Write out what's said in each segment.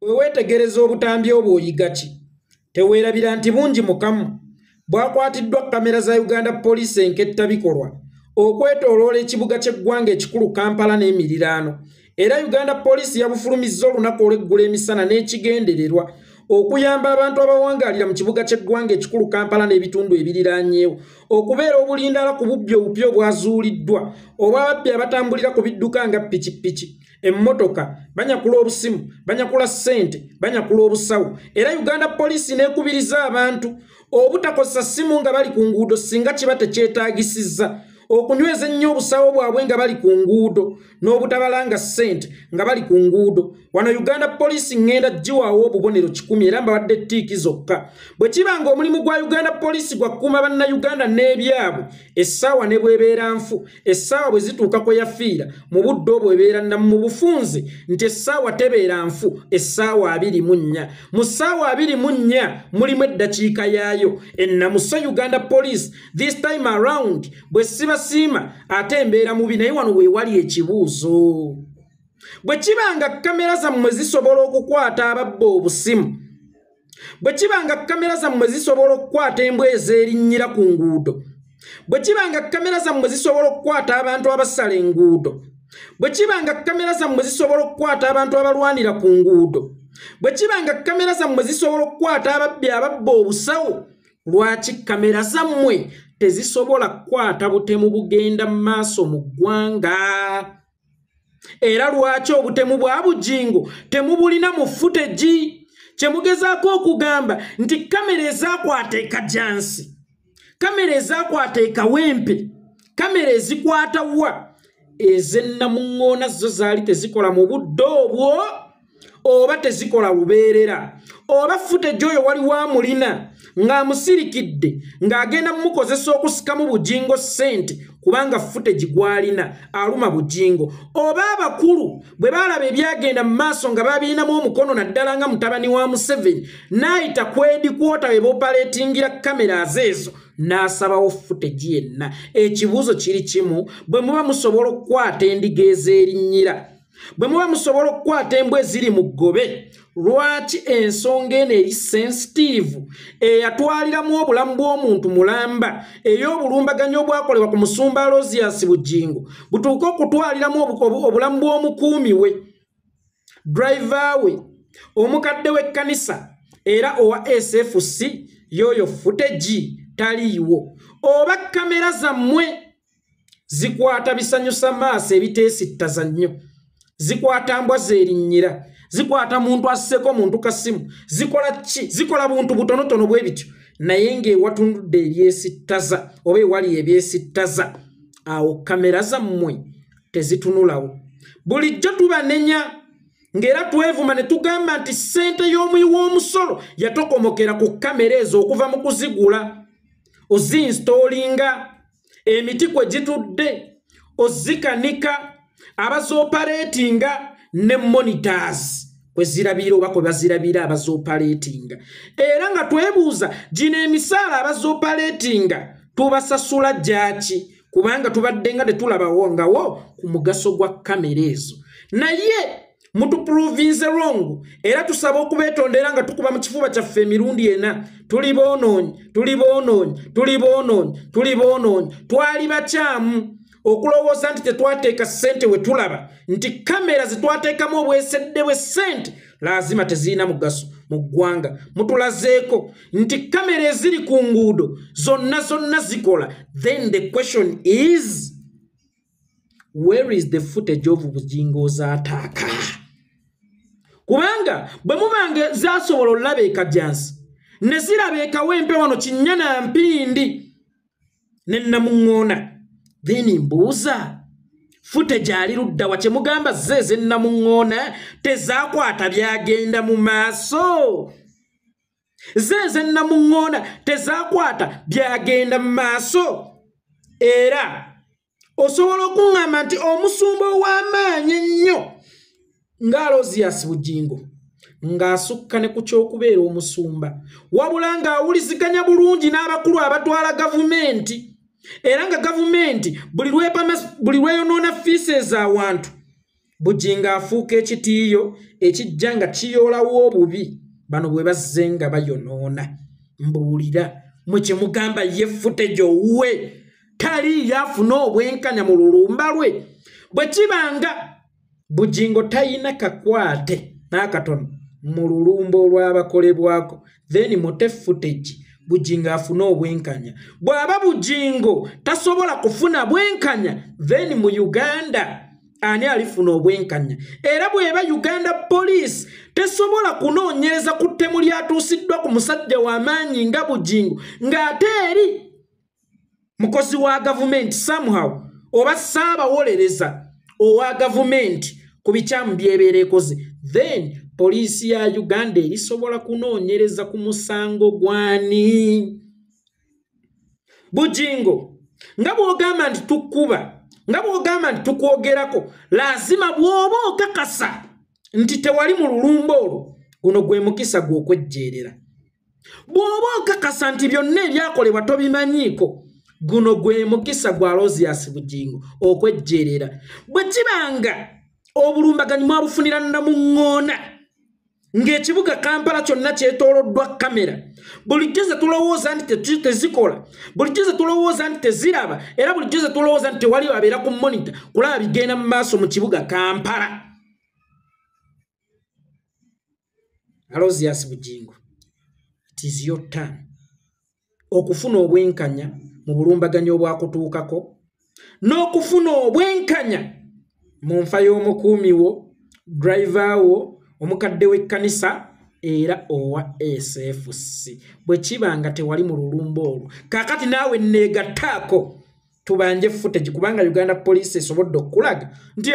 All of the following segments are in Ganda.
Wewetegereza obutambi obwo oyiga ki? Teweerabira nti bungi mukamu bwakwatiddwa kamera za Uganda Police enketta bikolwa okwetooloola ekibuga ky'eggwanga ekikulu Kampala n'emiriraano. Era Uganda Police yabufulumizza olunaku olw'eggulu emisana n'ekigendererwa okuyamba abantu abawangaalira mu kibuga ky'eggwanga ekikulu Kampala n'ebitundu ebiriraanyeewo okubeera obulindala ku bubbi obupya obwazuuliddwa obw'ababbi abatambulira ku bidduka nga ppikipiki, emmotoka, banyakula obusimu, banyakula ssente, banyakula obusawo. Era Uganda Police neekubiriza abantu obutakozesa ssimu nga bali ku nguudo singa kiba tekyetaagisizza, okunyweza ennyo obusawo bwabwe nga bali ku nguudo n'obutabalanga ssente nga bali ku nguudo. Wano Uganda Police ngenda giwaawo obubonero 100 era mbawadde ttiiki zokka. Bwe kibanga omulimu gwa Uganda Police gwa kukuuma bannayuganda n'ebyabwe, essaawa ne bw'ebeera nfu, essaawa bwe zituuka kwe yafiira, mu budde obwo ebeera mu bufunze nti essaawa tebeera nfu, essaawa 24. Mu ssaawa 24 mulimu eddakiika yaayo. Ennamuso Uganda Police this time around bwe siima ate embeera mubi, naye wano we wali ekibuuzo. Bwe kibanga kamera zammwe zisobola okukwata ababba obusimu, bwe kibanga kamera zammwe zisobola okukwata embwa ezeerinnyira ku nguudo, bwe kibanga kamera zammwe zisobola okukwata abantu abasala enguudo, bwe kibanga kamera zammwe zisobola okukwata abantu abalwanira ku nguudo, bwe kibanga kamera zammwe zisobola okukwata ababbi ababba obusawo, lwaki kamera zammwe tezisobola kukwata butemu bugenda mu maaso mu ggwanga? Era lwaki obutemu bwa Bujjingo temubulina mu footage? Kyemugezaako okugamba nti kamera ezaakwata ekajansi, kamera ezaakwata ekawempe, kamera ezikwata wa, ezennamuŋŋoona zo zaali tezikola mu budde obwo oba tezikola lubeerera, oba footage oyo wali wamulina ng'amusirikidde ng'agenda mumukozesa okusikamu Bujjingo ssente kubanga footage gwalina aluma Bujjingo, oba abakulu bwe baalaba ebyagenda mu maaso nga babirinamu omukono naddala nga mutabani wa Museveni n'ayita kwedi kwota we boopaleetingira cameras ezo n'asabawo footage yenna. Ekibuuzo kiri kimu, bwe muba musobola okukwata endiga ezeerinnyira, bwe muba musobola okukwata embwa eziri mu ggobe, lwaki ensonga eno eri sensitive eyatwaliramu obulamu bw'omuntu mulamba ey'obulumbaganyo obwakolebwa ku musumba Aloysius Bujjingo butuuke okutwaliramu obulamu bw'omukuumi we, driver we, omukadde w'ekkanisa era owa SFC, yoyo footage taliiwo. Oba kamera zammwe zikwata bisanyusa maaso ebiteesittaza nnyo, zikwata mbwa zeerinnyira, zikwata muntu asseko muntu kasimu, zikola ki? Zikola buntu butonotono bwe bityo, naye ng'ewatundudde ebyesittaza oba ewali ebyesittaza, awo kamera zammwe tezitunulawo. Bulijjo tubanenya ng'era twevuma ne tugamba nti ssente y'omuyi w'omusolo yatokomokera ku kamera ezo okuva mu kuzigula, oziinstoolinga, emiti kwe gitudde ozikanika, abazopaleetinga ne monitors kwe zirabira oba kwe bazirabira abazopaleetinga. Era nga twebuuza gino emisaala abazopaleetinga tubasasula gyaki? Kubanga tubadde nga tetulabawo ngawo ku mugaso gwa kamera ezo. Naye mutuprovinze wrong era tusaba okubeetondera nga tukuba mu kifuba kyaffe emirundi ena. Tuli boonoonyi, tuli boonoonyi, tuli boonoonyi, tuli boonoonyi. Twali bakyamu okulowooza nti tetwateeka ssente we tulaba nti kamera zetwateekamu obwesedde bwe ssente lazima tezirina mugaso mu ggwanga. Mutulazeeko nti kamera eziri ku nguudo zonna zikola. Then the question is, where is the footage of Bujjingo's attack? kubanga bwe mubange zasobola olaba ekajjansi ne ziraba ekawempe wano Kinnyana Mpindi ne Namuŋŋoona then mbuuza footage ali ludda wa kye mugamba zeze Namuŋŋoona tezaakwata byagenda mu maaso zeze Namuŋŋoona tezaakwata byagenda mu maaso era osobola okuŋŋamba nti omusumba ow'amaanyi ennyo ng'Alozias Bujjingo ng'asukka ne ku ky'okubeera omusumba wabula ng'awuliziganya bulungi n'abakulu abatwala gavumenti era nga gavumenti buli lweyonoona fees awantu Bujjingo afuuka ekitiiyo ekijja nga kiyoolawo obubi bano bwe bazze nga bayonoona mbuulira mwe kye mugamba ye footage owuwe tali yafuna obwenkanya mu lulumba lwe bwe kibanga Bujjingo tayina kakwate n'akatono mu lulumba olw'abakolebwako then mute footage Bujjingo afuna obwenkanya bw'aba Bujjingo tasobola kufuna bwenkanya then mu Uganda ani alifuna obwenkanya era bw'eba Uganda police tesobola kunoonyereza ku ttemu lyatuusiddwa ku musajja w'amaanyi nga Bujjingo ng'ate eri mukozi wa gavumenti somehow oba ssaabawolereza owa gavumenti ku bikyamu by'ebeera ekoze then poliisi ya Uganda erisobola kunoonyereza ku musango gwani Bujjingo nga bw'ogamba nti tukkuba nga bw'ogamba nti tukwogerako lazima bw'oba okakasa nti tewali mu lulumba olwo guno gwe mukisa gw'okwejjeerera bw'oba okakasa nti byonna ebyakolebwa tobimanyiiko guno gwe mukisa gwa Alozias Bujjingo okwejjeerera bwe kibanga obulumbaganyi mwabufunira Namuŋŋoona ng'ekibuga Kampala kyonna kyetooloddwa kamera bulijjo ze tulowooza nti tezikola bulijjo ze tulowooza nti teziraba era bulijjo ze tulowooza nti tewali abeera ku monitor kulaba bigenda mu maaso mu kibuga Kampala Alozias Bujjingo it is your turn okufuna obwenkanya mu bulumbaganyi obwakutuukako n'okufuna obwenkanya mu nfa y'omukuumi wo driver wo omukadde w'ekkanisa era owa SFC bwe kibanga tewali mu lulumba olwo kaakati naawe neegattaako tubanje footage kubanga Uganda police esobodde okulaga nti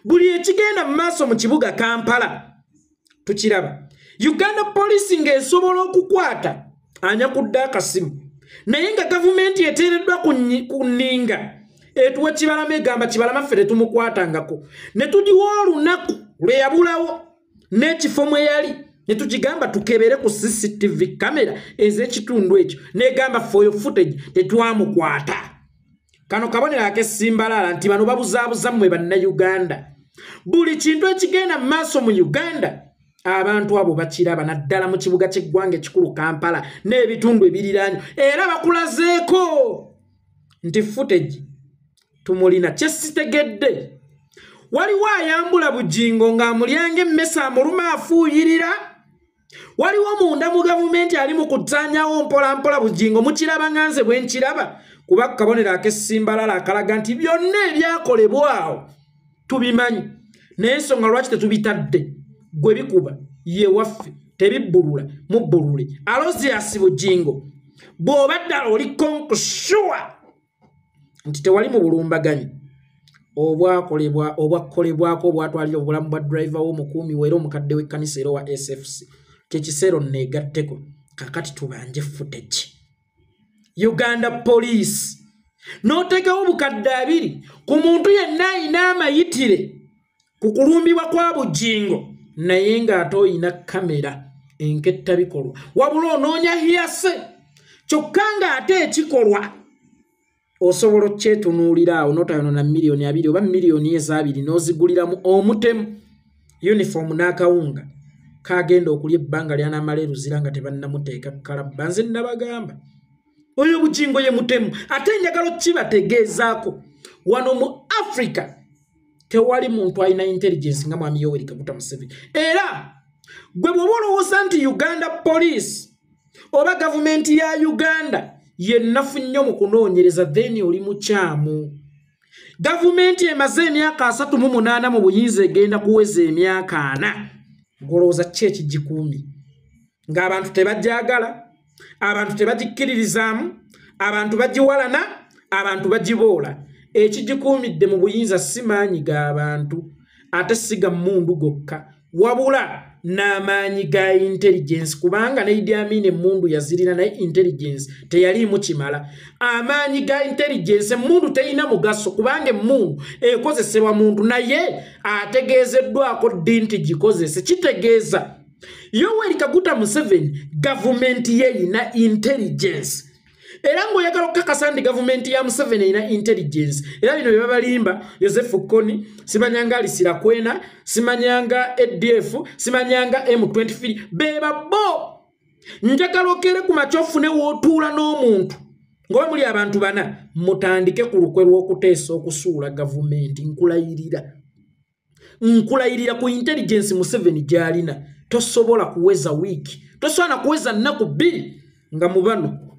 buli ekigenda mu maaso mu kibuga Kampala tukiraba Uganda police ng'esobola okukwata anyakudde akasimu naye nga gavumenti eteereddwa ku nninga etuwe Kibalama egamba Kibalama ffe tetumukwatangako ne tugiwa olunaku lwe yabulawo n'ekifo mwe yali ne tukigamba tukebere ku CCTV kamera ez'ekitundu ekyo n'egamba for your footage tetwamukwata kano kabonero ak'essimbalaala nti bano babuzaabuza mmwe bannayuganda buli kintu ekigenda mu maaso mu Uganda abantu abo bakiraba naddala mu kibuga ky'eggwanga ekikulu Kampala n'ebitundu ebiriraanyo era bakulazeeko nti footage tumulina kyesitegedde waliwo ayambula Bujjingo ng'amulyange emmesa amuluma afuuyirira waliwo munda mu gavumenti ali mu kuttaanyawo mpolampola Bujjingo mukiraba nganze bwe nkiraba kuba kabonero ak'essimbalala akalaga nti byonna ebyakolebwa awo tubimanyi naye ensonga lwaki tetubitadde gwe bikuba ye waffe tebibbulula mubbulule Alozias Bujjingo bw'oba ddala oli konkushuwa nti tewali mu bulumbaganyi obwakolebwako obwatwalira obulamu bwa driver w'omukuumi weera omukadde w'ekkanisa era wa SFC kyekiseero neegatteko kakati tubanje footage Uganda police n'oteekawo bukadde 2 ku muntu yenna ayina amayitire ku kulumbibwa kwa Bujjingo naye ng'ate oyina kamera enketta bikolwa wabula onoonya hiyase kyokka ng'ate ekikolwa osobola okyetunuulira awo n'otayonoona miliyoni 2 oba miliyoni 2 n'oziguliramu omutemu uniform n'akawunga kagenda okulya ebbanga ly'anaamala eruzira nga tebannamuteeka kalabba nze nabagamba oyo Bujjingo ye mutemu ate njagala kibategeezaako wano mu Africa tewali muntu alina intelligence nga mwami Yoweri Kaguta Museveni era gwe bw'oba olowooza nti Uganda police oba gavumenti ya Uganda ye nnafu nnyo mu kunoonyereza then oli mukyamu Gavumenti emaze emyaka 38 mu buyinza egenda kuweza emyaka 4 ngolooza kyeki gikumi ng'abantu tebajjagala abantu tebagikkiririzaamu abantu bagiwalana abantu bagiboola ekigikumidde mu buyinza si maanyi g'abantu ate siga mundu gokka wabula n'amaanyi ga intelligence kubanga ne Idi Amin emundu yazirina naye intelligence teyaliimu kimala amaanyi ga intelligence emundu teyina mugaso kubanga emundu ekozesebwa muntu naye ategeezeddwako ddi nti gikozese kitegeeza Yoweri Kaguta Museveni gavumenti ye erina intelligence era ng'oyagala okukakasa nti gavumenti ya Museveni erina intelligence era bino bye babalimba Joseph Kony simanyanga alisira kwena simanyanga ADF simanyanga M23 beba bo njagala okere ku machofu ne wotuula n'omuntu ngoba muli abantu bana mutandike ku lukwe lw'okuteesa okusuula gavumenti nkulayirira ku intelligence Museveni gy'alina tosobola kuweza wiki tosobola kuweza nnaku 2 nga mubano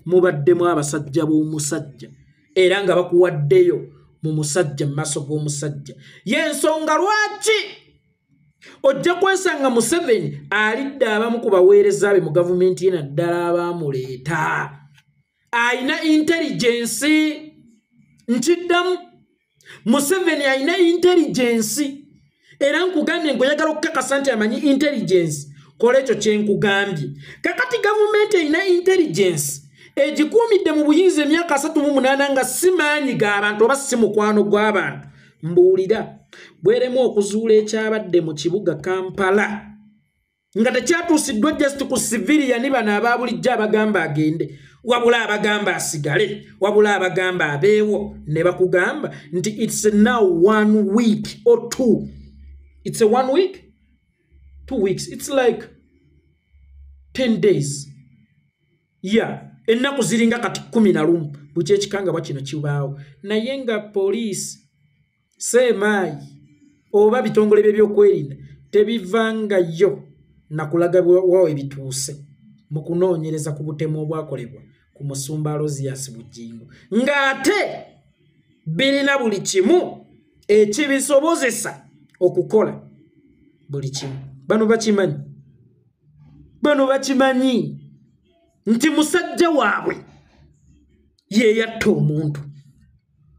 mubaddemu abasajja b'omusajja era nga bakuwaddeyo mu musajja maaso g'omusajja y'ensonga lwaki ojja kwesanga Museveni alidde abamu ku baweereza be mu gavumenti ye naddala abaamuleeta ayina intelligence nkiddamu Museveni ayina intelligence era nkugambye ng'oyagala okukakasa nti amanyi intelligence kola ekyo kye nkugambye kakati gavumenti erina intelligence egikumidde mu buyinza emyaka 38 nga si maanyi g'abantu oba si mukwano gw'abantu mbuulira bweremu okuzuula ekyabadde mu kibuga Kampala nga tekyatuusiddwa just ku civilian bano abaabulijjo abagamba agende wabula abagamba asigale wabula abagamba abeewo ne bakugamba nti it's now 1 week or 2 it's a 1 week 2 weeks it's like 10 days yeah ennaku ziringa kati 11 bukye ekikanga bwakino kibaawo naye nga poliisi seemaayi oba bitongole bye by'okwerinda tebivangayo nakulaga wawe bituuse mu kunoonyereza ku butemu obwakolebwa ku musumba Alozias Bujjingo ng'ate birina buli kimu ekibisobozesa okukola buli kimu bano bakimanyi nti musajja waabwe ye yatta omuntu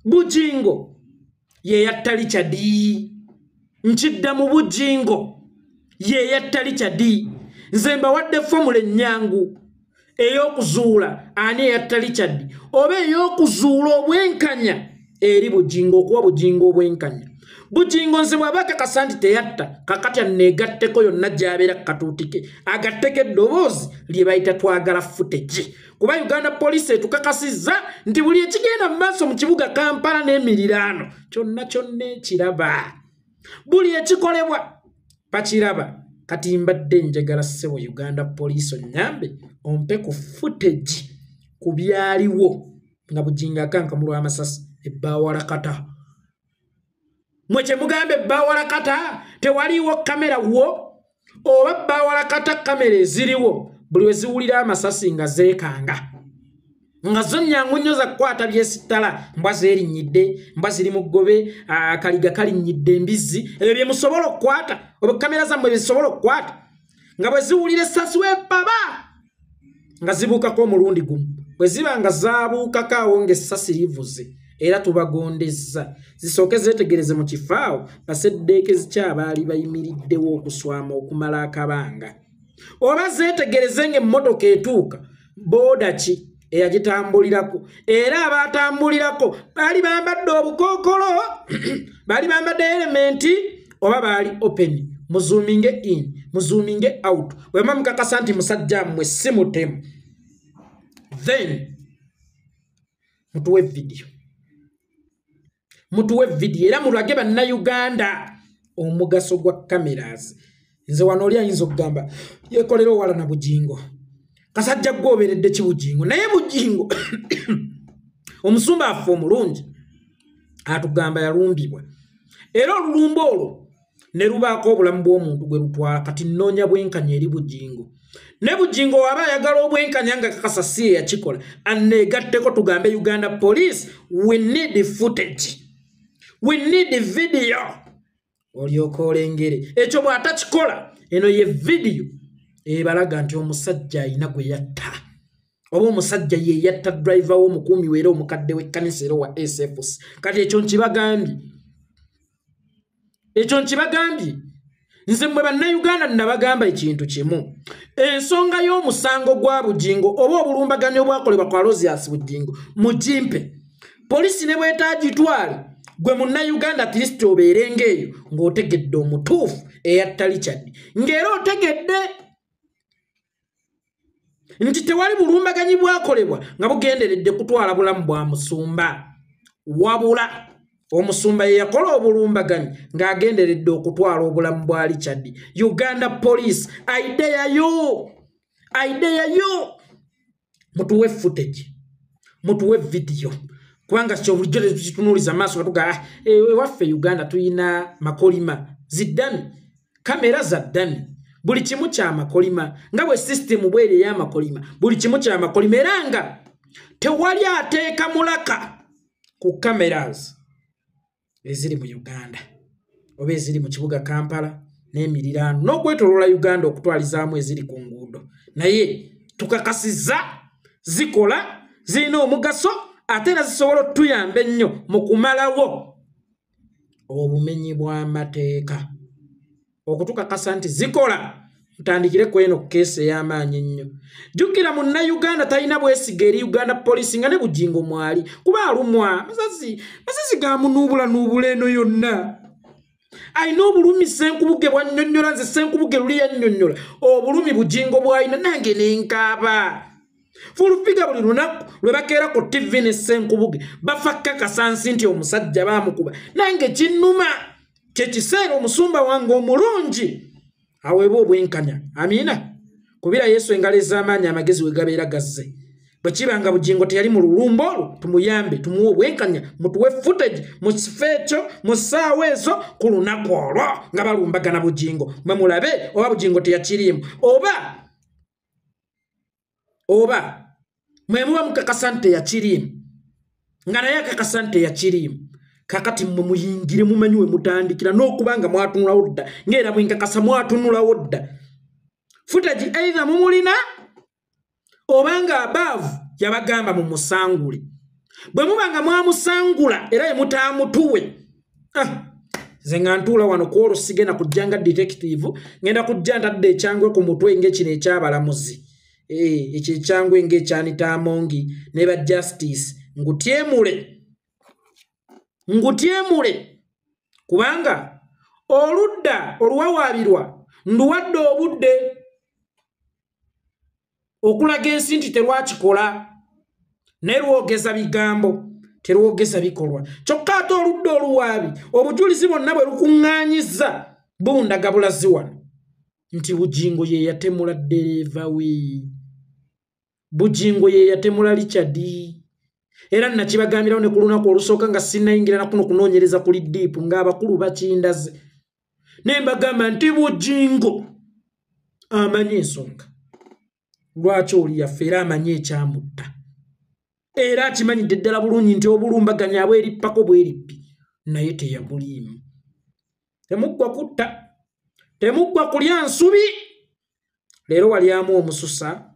Bujjingo ye yatta Richard nkidda mu Bujjingo ye yatta Richard nze mbawadde fomula ennyangu ey'okuzuula ani yatta Richard oba ey'okuzuula obwenkanya eri Bujjingo okuwa Bujjingo obwenkanya Bujjingo nze bw'aba akakasa nti teyatta kakati anneegatteko yonna gy'abeera katuutike agatteko eddoboozi lye bayita twagala footage kuba Uganda Police etukakasizza nti buli ekigenda mu maaso mu kibuga Kampala n'emiriraano kyonna ekiraba buli ekikolebwa bakiraba kati mbadde njagala ssebo Uganda Police onyambe ompe ku footage ku byaliwo nga Bujjingo akankamulwa amasasi ebbawalakata mweche mugambe bbawalakata tewaliwo kamera wo oba bbawalakata kamera eziriwo buli we ziwulira amasasi nga zeekanga nga zo nnyangu nnyo za kukwata byesittala mbwa zeerinnyidde mbwa ziri mu ggobe akaliga kalinnyidde embizzi ebyo bye musobola okukwata oba kamera zammwe bye zisobola okukwata nga bwe ziwulira essasi webaba nga zibuukako omulundi gumu bwe ziba nga zaabuukako awo ng'essasi livuze era tubagondezza zisooke zeetegereze mu kifaawo baseddeeke zikyabaali bayimiriddewo okuswama okumala akabanga oba zeetegereze ng'emmotoka etuuka booda ki eyagitambulirako era abaatambulirako baali bambadde obukookolo baali bambadde elementi oba baali open muzuuminge in muzuuminge out bwema mukakasa nti musajja mmwe si mutemu then mutuwe video era mulage bannayuganda omugaso gwa cameras nze wano oli ayinza okugamba Yekolera owala na Bujjingo kasajja gwoberedde ki Bujjingo naye Bujjingo omusumba affe omulungi atugamba yalumbibwa era olulumba olwo ne lubaako obulamu bw'omuntu gwe lutwala kati nnoonya bwenkanya eri Bujjingo ne Bujjingo waba ayagala obwenkanya nga kakasa si ye yakikola anneegatteko tugambe Uganda Police we need footage We need video. Olyoka olengere. Ekyo bw'atakikola eno ye video ebalaga nti omusajja alina gwe yatta. Oba omusajja ye yatta driver w'omukuumi weera omukadde w'ekkanisa era wa SFC. Kati ekyo nkibagambye. Ekyo nkibagambye. Nze mwe bannayuganda nabagamba ekintu kimu. Ensonga y'omusango gwa Bujjingo oba obulumbaganyo obwakolebwa kwa Rosias Bujjingo mugimpe. Polisi ne bwetaagitwale gwe munnayuganda Kristo obeerenga eyo ng'otegedde omutuufu eyatta Richard. Ng'era otegedde nti tewali bulumbaganyi bwakolebwa nga bugenderedde kutwala bulamu bwa musumba. Wabula omusumba ye yakola obulumbaganyi ng'agenderedde okutwala obulamu bwa Richard. Uganda Police aideyayo mutuwe footage, mutuwe video. Kubanga kyo bulijjo tutunuuliza maaso batuga waffe Uganda tuyina makolima ziddami, kamera za ddami, buli kimu kya makolima nga bwe system bweri ey'amakolima, buli kimu kya makolima era nga tewali ateeka mulaka ku cameras eziri mu Uganda oba eziri mu kibuga Kampala n'emiriraano n'okwetoloola Uganda okutwalizaamu eziri ku nguudo. Naye tukakasiza zikola, zirina omugaso ate era zisobola otuyamba ennyo mu kumalawo obumenyi bw'amateeka. Okutukakasa nti zikola ntandikire ku eno keesi ey'amaanyi ennyo. Jjukira munnayuganda talina bwesiga eri Uganda Police nga ne Bujjingo mwali kuba alumwa masasi gamunuubula eno yonna. Alina obulumi Ssenkubuge bwannyonnyola, nze Ssenkubuge luli yannyonnyola obulumi Bujjingo bw'alina nange nenkaaba. Fulupiga buli lunaku lwe bakeera ku TV ne Ssenkubuge bafa kakasansi nti omusajja baamukuba. Nange kinnuma kye kiseera omusumba wange omulungi aweebwa obwenkanya. Amiina. Kubira Yesu engalo ez'amaanyi amagezi we gabeera gazze. Bwe kibanga Bujjingo teyali mu lulumba olwo tumuyambe tumuwe obwenkanya, mutuwe footage mu kifo ekyo mu ssaawa ezo ku lunaku olwo nga balumbagana Bujjingo mwe mulabe oba Bujjingo teyakiriimu oba mwe muba mukakasa nti teyakiriimu nga naye akakasa nti teyakiriimu. Kakati mmwe muyingire mumanyi we mutandikira n'okubanga mwatunulawo dda ng'era bwe nkakasa mwatunulawo dda. Footage either mumulina obanga abaavu yabagamba mu musangule. Bwe mubanga mwamusangula era ye mutaamutuwe. Nze nga ntuula wano ku olwo sigenda kujja nga detective ngenda kujja ntadde ekyangwe ku mutwe ng'ekino eky'abalamuzi. Ekyo ekyangwe ng'ekyanita Amongi ne ba Justice ngutyemule kubanga oludda oluwawaabirwa nduwadde obudde okulaga ensi nti terwakikola naye lwogeza bigambo terwogeza bikolwa. Kyokka ate oludda oluwaabi obujulizi bwonna bwe lukuŋŋaanyizza bundaga bulazi wano nti Bujjingo ye yatemula ddereeva we, Bujjingo ye yatemula Richard. Era nakibagambirawo ne ku lunaku olusooka nga sinnayingira nakuno kunoonyereza kuli diipu ng'abakulu bakindaze ne mbagamba nti Bujjingo amanyi ensonga lwaki oli yaffe era amanyi ekyamutta era akimanyidde ddala bulungi nti obulumbaganya abwerippako bwerippi naye teyabuliimu. Temuggwa kutta, temuggwa kulya nsubi. Leero walyamu omususa,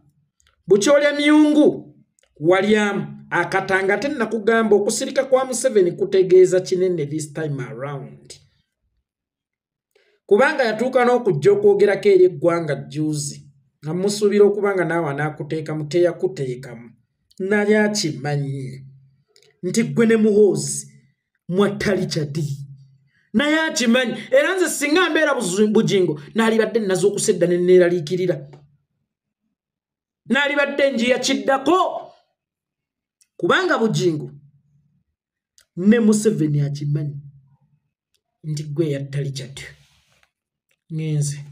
bukyolya myungu walyamu akatanga. Ate nakugamba okusirika kwa Museveni kutegeeza kinene this time around kubanga yatuuka n'okujja okwogerako eri eggwanga juzi nga musuubira okubanga naawe anaakuteekamu teyakuteekamu. Naye akimanyi nti gwe ne Muhoozi mwatta Richard. Naye akimanyi era nze singa mbeera Bujjingo naalibadde nnaze okusedda ne neeraliikirira, naalibadde njiya kiddako kubanga Bujjingo ne Museveni akimanyi nti gwe yatta Richard. Ngenze.